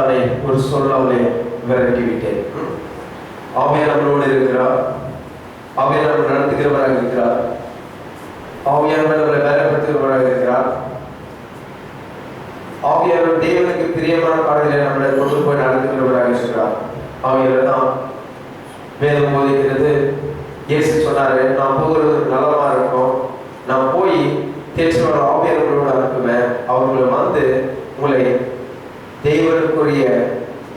அதை ஒரு சொல்லாமலே விரட்டிவிட்டேன். ஆவியானவர் நம்மளோடு இருக்கிறார். ஆவியானவர் நம்ம நடத்துகிறவராக இருக்கிறார். ஆவியானவர் நம்மளை பலப்படுத்துகிறவராக இருக்கிறார். ஆவியானவர் தேவனுக்கு பிரியமான பாதையில நம்மளை கொண்டு போய் நடத்துகிறவராக இருக்கிறார். ஆவியானவர் தான் வேதம் போதிக்கிறது. இயேசு சொன்னாரு, நான் போகிறது நலமா இருக்கும், நான் போய் தேற்றோட ஆவியானவர்களோடு அனுப்புவேன், அவர்களை வந்து உங்களை தேவனுக்குரிய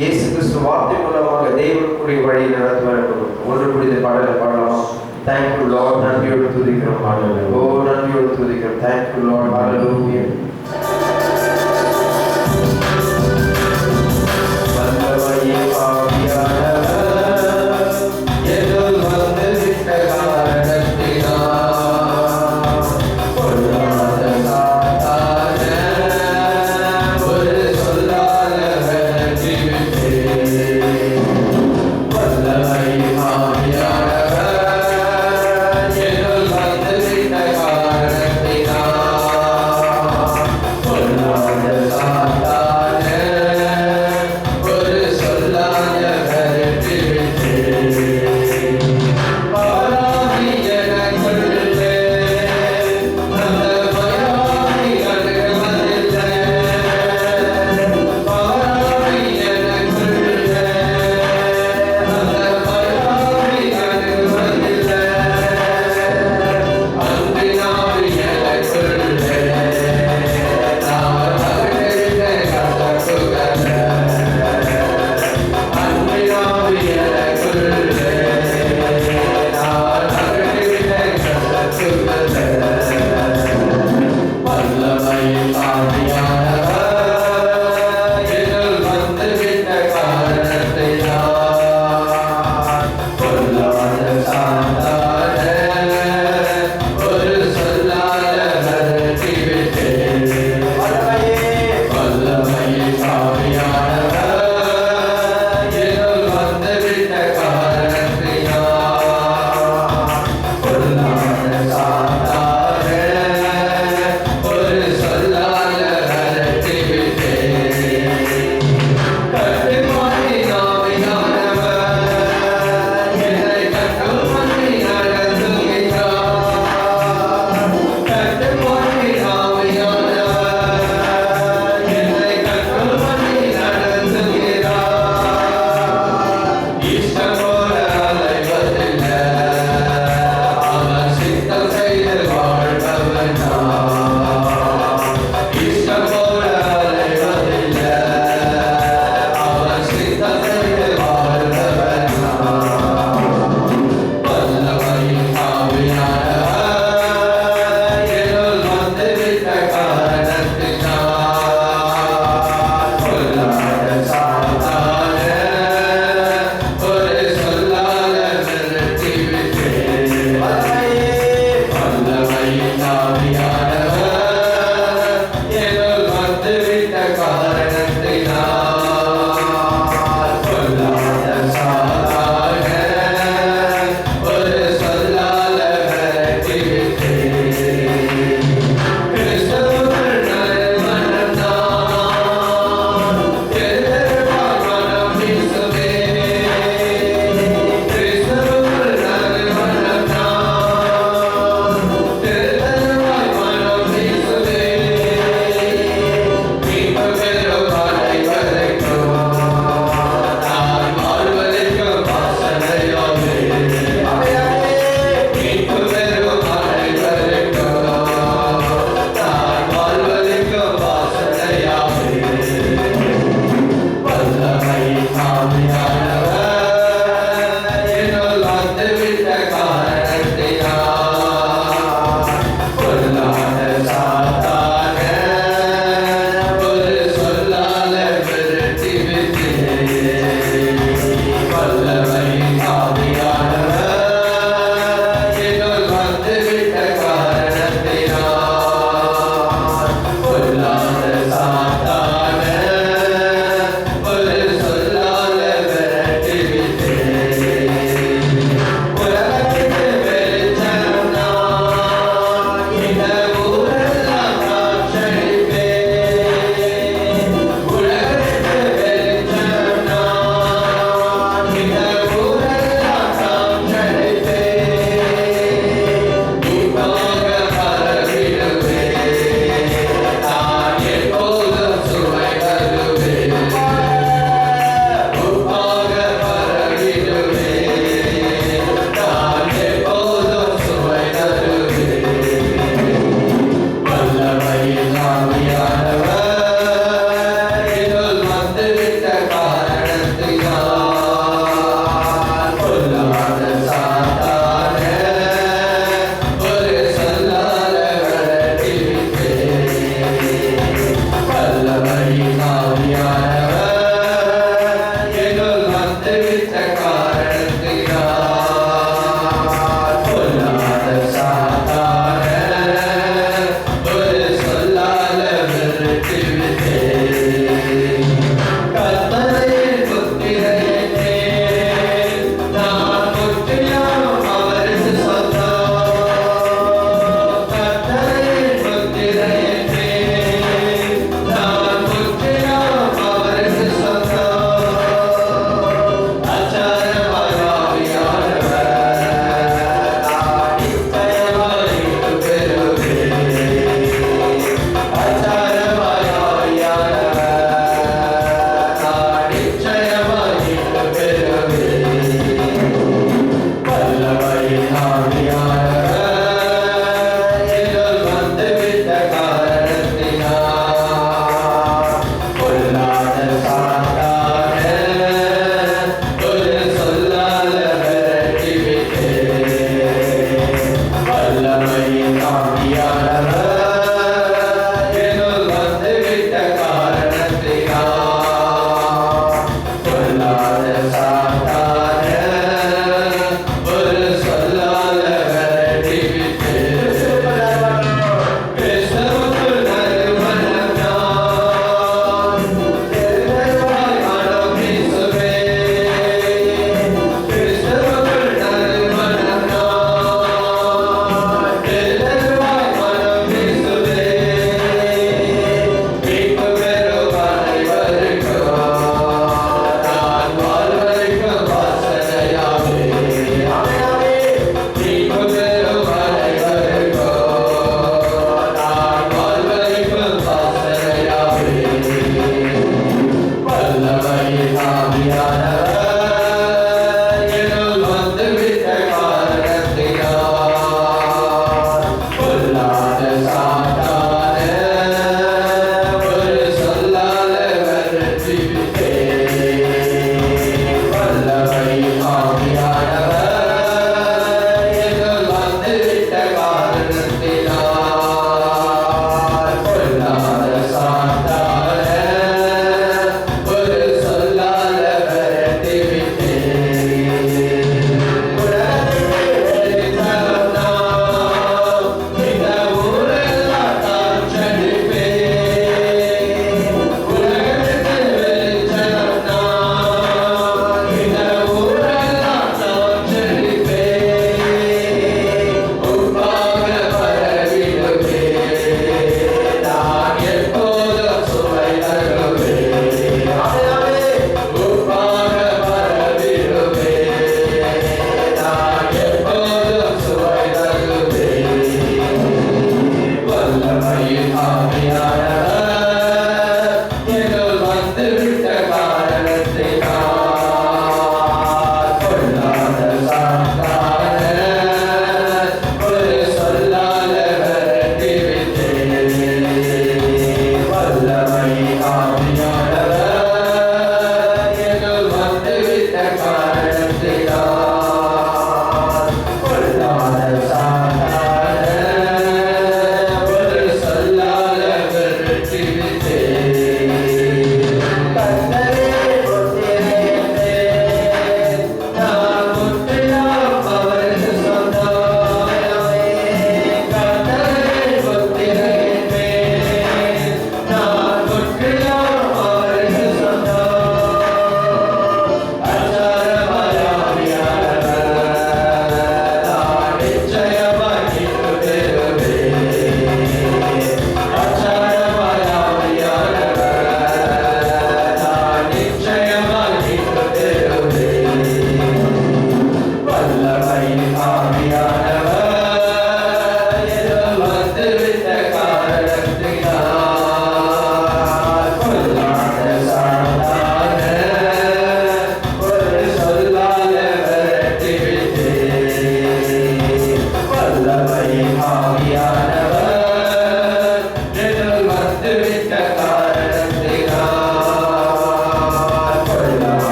இயேசு கிறிஸ்து வார்த்தை மூலமாக தேவனுக்குரிய வழியை நடத்துவார். ஒன்று புரிந்த பாடலை பாடலாம். தேங்க்யூ லார்ட், நன்றியோடு துதிக்கிறோம் பாடலை. ஓ நன்றியோடு துதிக்கிறோம். தேங்க்யூ லார்ட், ஹல்லேலூயா. வல்லமையே ஆவியானவர் எதில் வந்து விட்ட காரணத்தினால் பொல்லாத காத்தான ஒரு சொல்லாத விரட்டிவிட்டேன். வல்லமையே ஆவியானவர் எதில் வந்து விட்ட காரணத்தினால்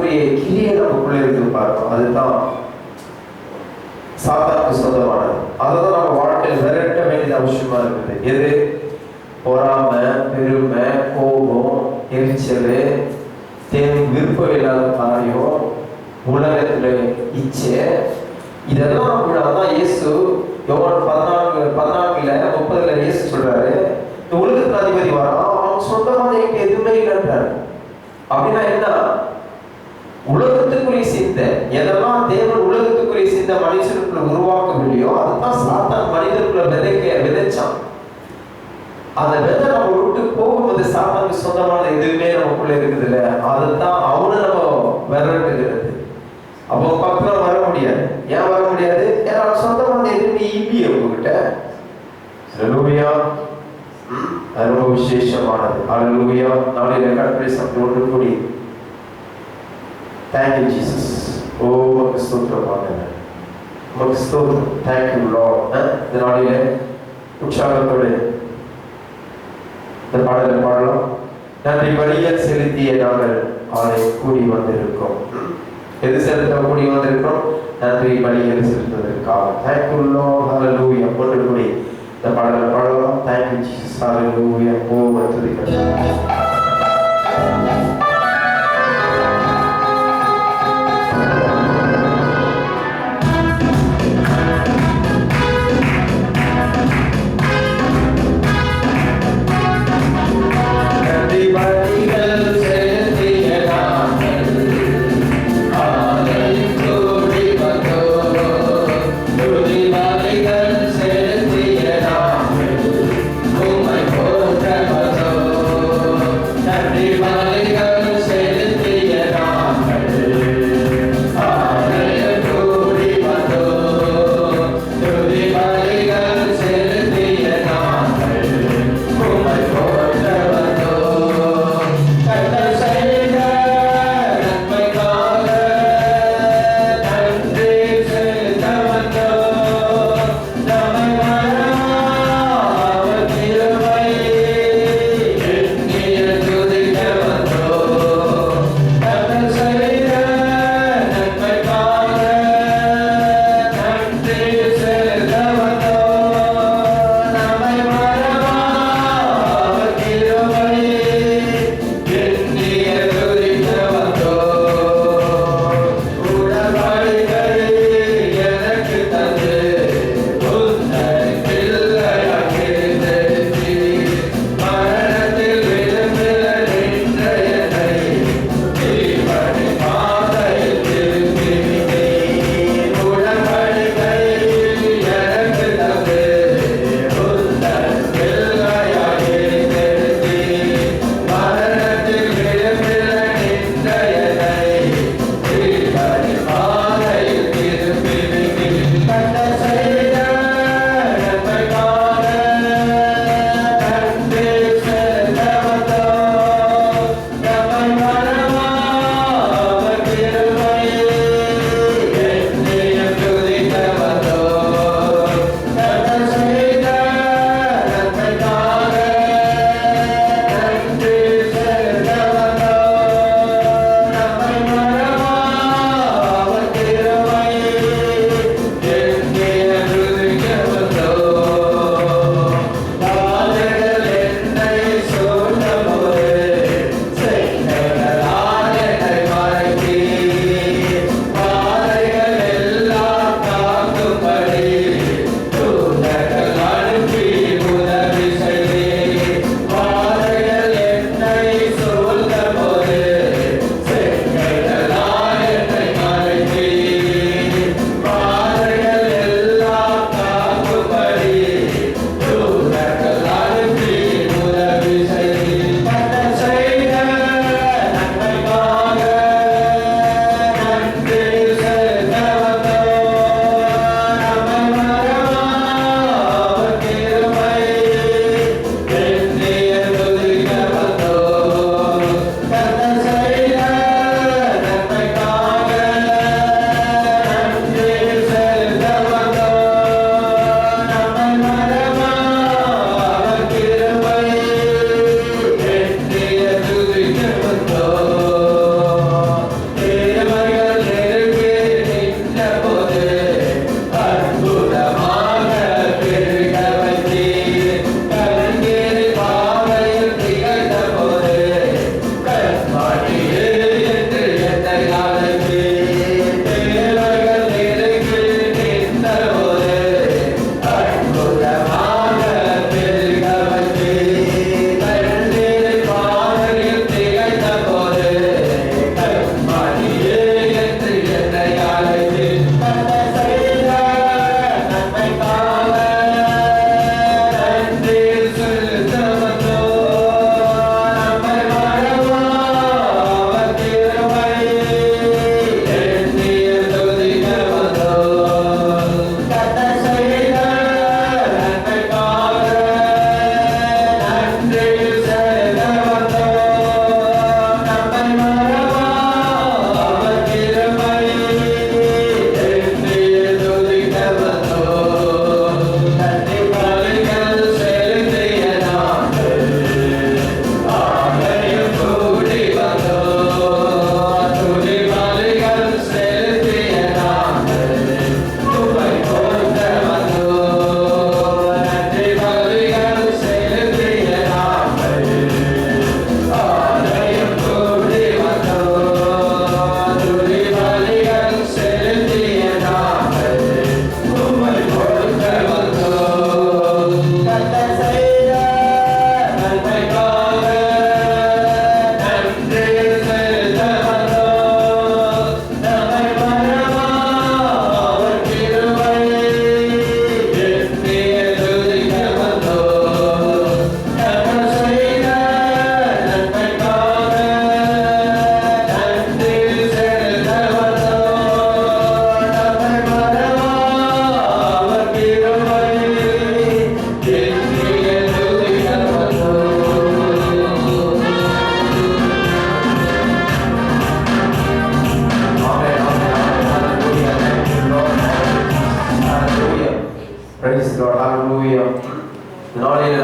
ஆவிக்குரிய கிரியை நமக்குள்ள இருக்கு பாருங்க, அதுதான் சாத்தானுக்கு சொந்தமானது. அதான் நம்ம வாழ்க்கையில் விரட்ட வேண்டியது அவசியமா இருக்குது. எது? பொறாமை, பெருமை, கோபம், எரிச்சல், விருப்பம் இல்லாத காரியம், உலகத்துல இச்சை, இதெல்லாம் தான் இயேசு யோவான் 14:30 இயேசு சொல்றாரு, இந்த உலகத்துல அதிபதி வரான், அவன் சொந்தமான எங்க எதுவுமே இல்லைன்றாரு. அப்படின்னா என்ன? உலகத்துக்குரிய சிந்தை, எதெல்லாம் தேவன் உலகத்துக்குரிய சிந்தை மனுஷனுக்குள்ள உருவாக்கவில்லையோ அதுதான் சாத்தான் மனிதனுக்குள்ள விதைச்சான். அந்த விதை நம்ம விட்டு போகும்போது சாத்தானுக்கு சொந்தமான எதுவுமே நமக்குள்ள இருக்குது இல்ல, அதுதான் அவனை நம்ம விரட்டுகிறது. அப்போ பக்கத்துல வர முடியாது. ஏன் வர முடியாது? ஏன்னா சொந்தமான எதுவுமே இல்லையே உங்ககிட்ட. ஹல்லேலூயா. அது ரொம்ப விசேஷமானது. ஹல்லேலூயா. நாளையில கர்த்தருடைய சத்தம் ஒன்று கூடி Thank you, Jesus. Oh, உமக்கு ஸ்தோத்திரம் ஆண்டவரே. உமக்கு ஸ்தோத்திரம். Thank you, Lord. இந்த நாளிலே உற்சாகத்தோடு இந்த பாடலை பாடலாம். நன்றி பலிகள் செலுத்திய நாங்கள் அவரை கூடி வந்திருக்கோம். எது செலுத்த கூடி வந்திருக்கிறோம்? நன்றி பலிகள் செலுத்துவதற்காக. Thank you, Lord. Hallelujah. ஒன்று கூடி இந்த பாடலை பாடலாம். Thank you, Jesus. Hallelujah. Oh, துதிக்கிறோம். Everybody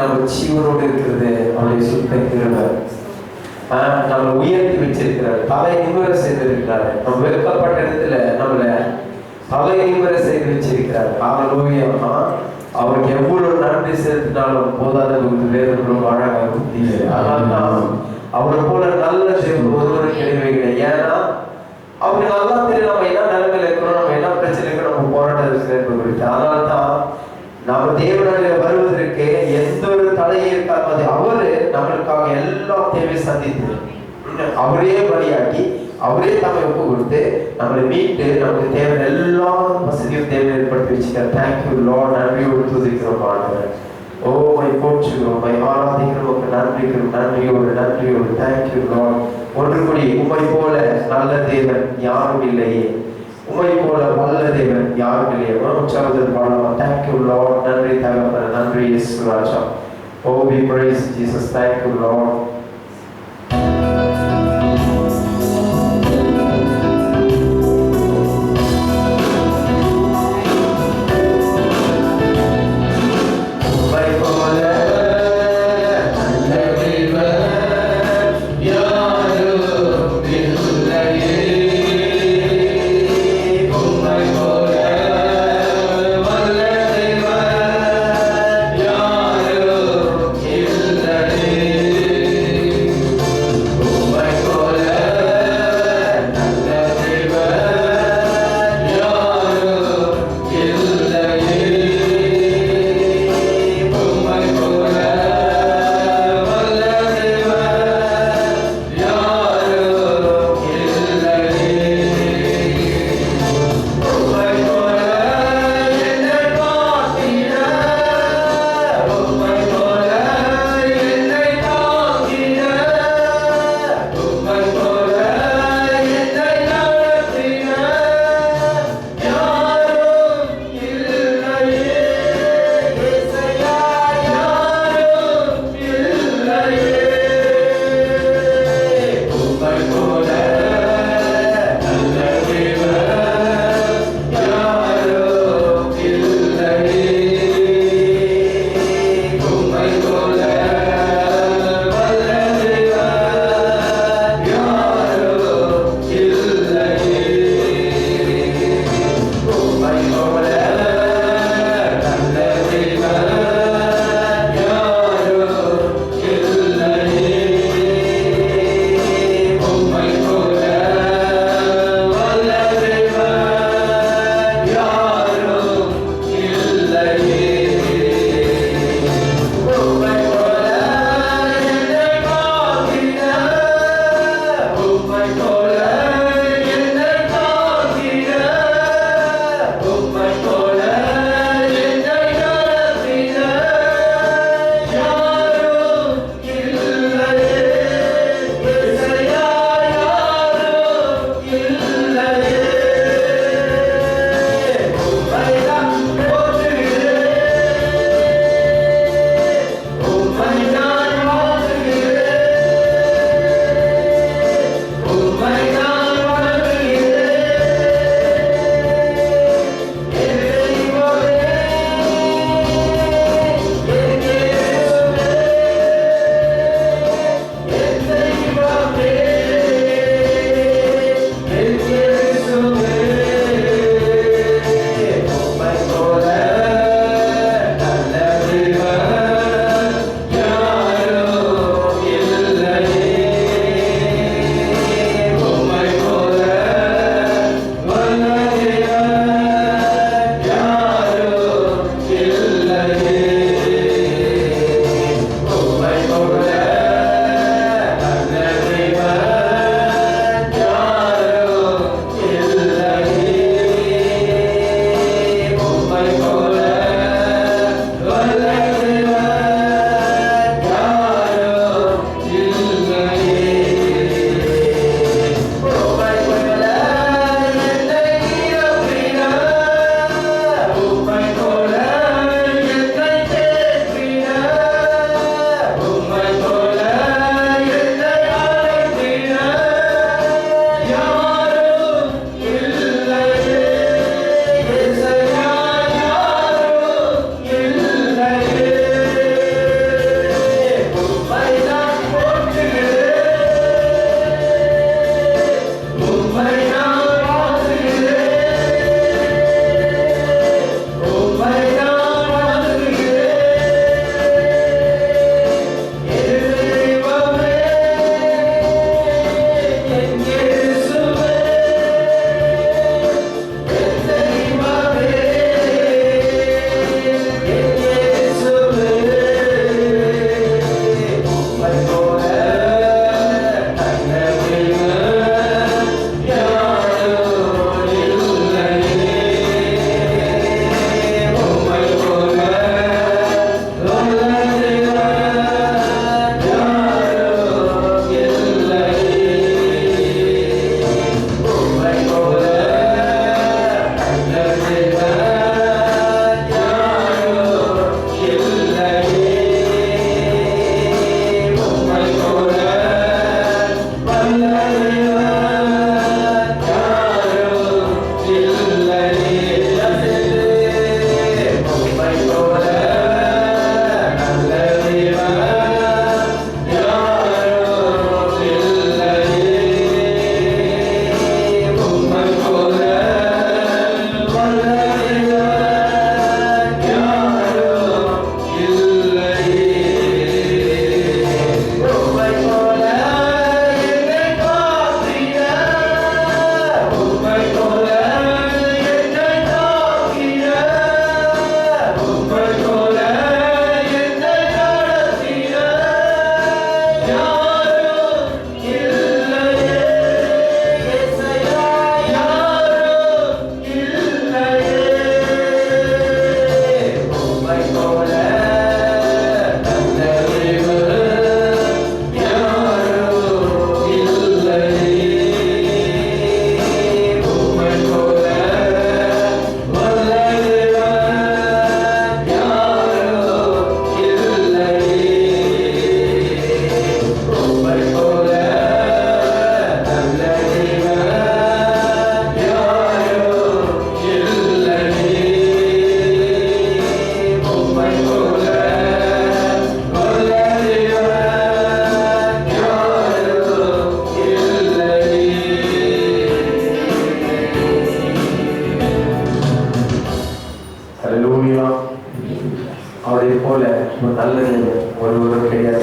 நம்ம ஜீவனோடு இருக்கிறது அவருடைய சுத்த கிருபை. நம்மளை உயர்த்தி வச்சிருக்கிறார், தலை நிமிர செய்திருக்கிறார். நம்ம வெட்கப்பட்ட இடத்துல நம்மளை தலை நிமிர செய்து வச்சிருக்கிறார். ஹல்லேலூயா. அவருக்கு எவ்வளவு நன்றி செலுத்தினாலும் போதாத வேறு அழகாக முடியல. அதனால்தான் அவரை போல நல்ல தேவன் ஒருவரும் கிடையவே கிடையாது. ஏன்னா அவருக்கு நல்லா தெரியும் நம்ம என்ன நிலைமையில இருக்கிறோம், நம்ம என்ன பிரச்சனை இருக்கிறோம், நம்ம போராட்டம் என்பது. அதனால்தான் நம்ம தேவனுடைய வருவதற்கு எந்த ஒரு தடையும் இருக்காது. அவரு நம்மளுக்காக எல்லா தேவையும் சந்தித்து அவரே வழியாக்கி அவரே தம்மை ஒப்பு கொடுத்து நம்மளை மீட்டு நமக்கு தேவையான எல்லா வசதியும் தேவை ஏற்படுத்தி வச்சுக்க. Thank you Lord. நன்றியோடு துதிக்கிறோம் ஆண்டவரே. ஓ மை போற்றுகிறோம், மை ஆராதிக்கிறோம், நன்றியோடு தேங்க்யூ லார்ட். ஒன்று கூடி உம்மை போல நல்ல தேவன் யாரும் இல்லையே, உம்மை போல வல்ல தேவன் யாரும் இல்லையே. உற்சாகத்தில் பாடலாம். Thank you Lord. நன்றி தகப்பனே, நன்றி இயேசு ராஜா. ஓ we praise Jesus. Thank you Lord.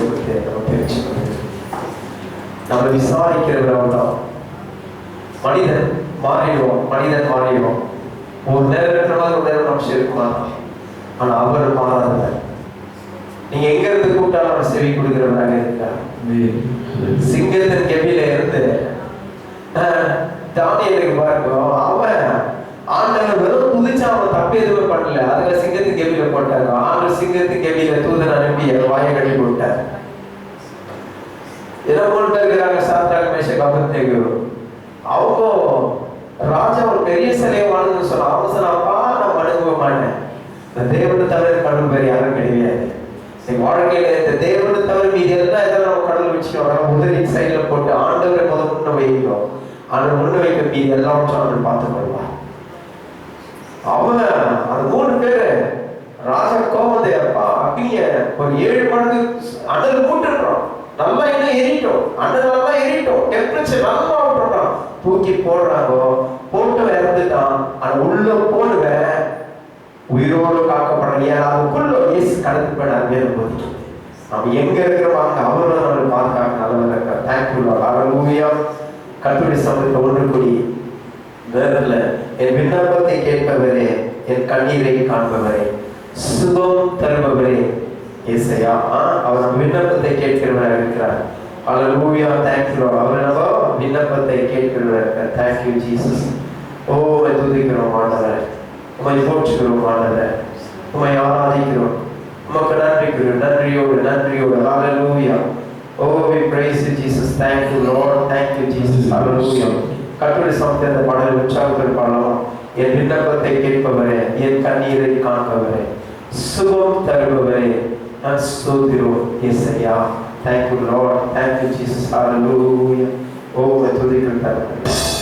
கொடுத்து நம்ம பயிற்சி பண்ணுறது. நம்ம விசாரிக்கிறவர் அவ்வளோதான். மனிதன் மாறிடுவோம். ஒரு நேரம் இருக்கிற மாதிரி ஒரு நேரம் மனுஷன் இருக்குமா? ஆனா அவர் மாறாதவர். நீங்க எங்க இருந்து கூப்பிட்டாலும் அவர் செவி கொடுக்கிறவராக இருக்கிறார். சிங்கத்தின் கெபில இருந்து தானியேலுக்கு பாருங்க, அவன் ஆண்டவர் வெறும் புதிச்சா அவன் தப்பு எதுவுமே பண்ணல. அதுல சிங்கத்தின் கெபில போட்டாங்க. ஆண்டவர் சிங்கத்தின் கெபில தூதன் அனுப்பி வாயை கட்டி போட்டார். என்ன போட்டு இருக்கிறாங்க சாத்ராக் மேஷக் அபேத்நேகோ. அவங்க ராஜா ஒரு பெரிய சிலையை வாழ்ந்து சொன்னா, அவங்க சொன்னாப்பா நான் வணங்க மாட்டேன், இந்த தேவனை தவிர கடவுள் வேறு யாரும் கிடையாது. வாழ்க்கையில இந்த தேவனை தவிர மீது எல்லாம் எதாவது நம்ம கடவுள் வச்சுக்கோங்க, உதவி சைட்ல போட்டு ஆண்டவரை முன்ன வைக்கிறோம். ஆண்டவர் முன்ன வைக்க மீது எல்லாம் ஆண்டவர் பார்த்து கொள்வார். அவங்க அந்த 3 பேரு ராஜா கோவத்தை அப்பா அப்படியே ஒரு 7 மடங்கு அனல் மூட்டுறோம். நல்லா இன்னும் எரிட்டோம், அனல் நல்லா எரிட்டோம், டெம்பரேச்சர் நல்லா விட்டுறோம். தூக்கி போடுறாங்கோ, போட்டு இறந்துட்டான். ஆனா உள்ள போடுவேன் உயிரோடு காக்கப்படுற அதுக்குள்ள இயேசு கடந்து போயிடார். வேறு போது நம்ம எங்க இருக்கிறோம் அவரோட நம்மளை பாதுகாக்க நல்லவங்க இருக்கார். Thank you lord. ஹல்லேலூயா. கர்த்தருடைய சமூகத்தில் ஒன்று கூடி வேறல்ல, என் விண்ணப்பத்தை கேட்பவரே, என் கண்ணீரை காண்பவரே, சுகம் தருபவரே ஏசையா. அவர் நம்ம விண்ணப்பத்தை கேட்கிறவராக இருக்கிறார். ஹல்லேலூயா. Thank you Lord. அவர் நம்ம விண்ணப்பத்தை கேட்கிறவராக இருக்கிறார். Thank you Jesus. ஓ துதிக்கிறோம் ஆண்டவரே, உம்மை போற்றுகிறோம் ஆண்டவரே, உம்மை ஆராதிக்கிறோம், உமக்கு நன்றியோடு ஹல்லேலூயா. Oh, we praise you, Jesus. Thank you, Lord. Thank you, Jesus. Hallelujah. கர்த்தருடைய சமூகத்தில் அந்த பாடலை உற்சாகத்தில் பாடலாம். என் விண்ணப்பத்தை கேட்பவரே, என் கண்ணீரை காண்பவரே, சுகம் தருபவரே, நான் ஸ்தோத்திரம் இயேசையா. Thank you, Lord. Thank you, Jesus. Hallelujah. Oh, துதிக்கிறேன்.